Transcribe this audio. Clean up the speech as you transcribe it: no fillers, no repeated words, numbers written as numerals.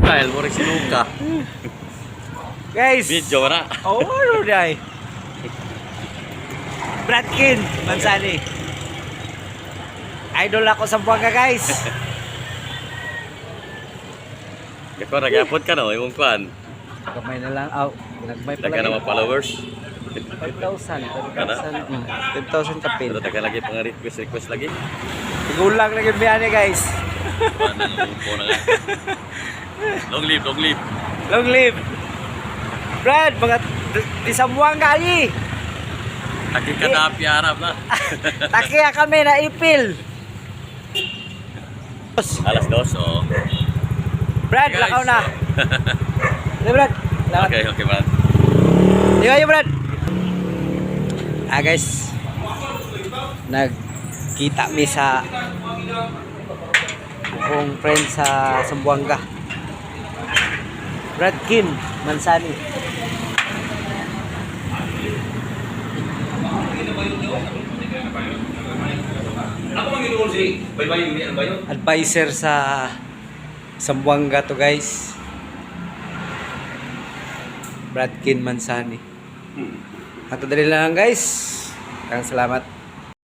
Kyle, mo rin sinuka. Guys. Video na. Oh, ano day? Bradkin Mansani. Idol ako sa Buanga, guys. Ikaw, nag-upload ka no, imong kwan. Kamay na lang. Oh, nagmay Daga na mga followers. 10,000. 10,000 kapil. Pero daga lagi pang request lagi. Tigulang lagi biyan niya, guys. Paano po na nga. Long live, long live. Long live. Brad, mga di sa Buanga ali. Lagi ka na piarap na. Takiya kami na ipil. Alas 2, oh. Brad, Guys. lakaw na. Hey, Brad. Lawan. Okay, man. Di kayo, Brad. Guys. Nagkita mi sa akong friend sa Sambuanga. Brad Kim Mansani. Advisor sa Sambuanga to, guys. Bradkin Mansani. At dali lang, guys. Salamat.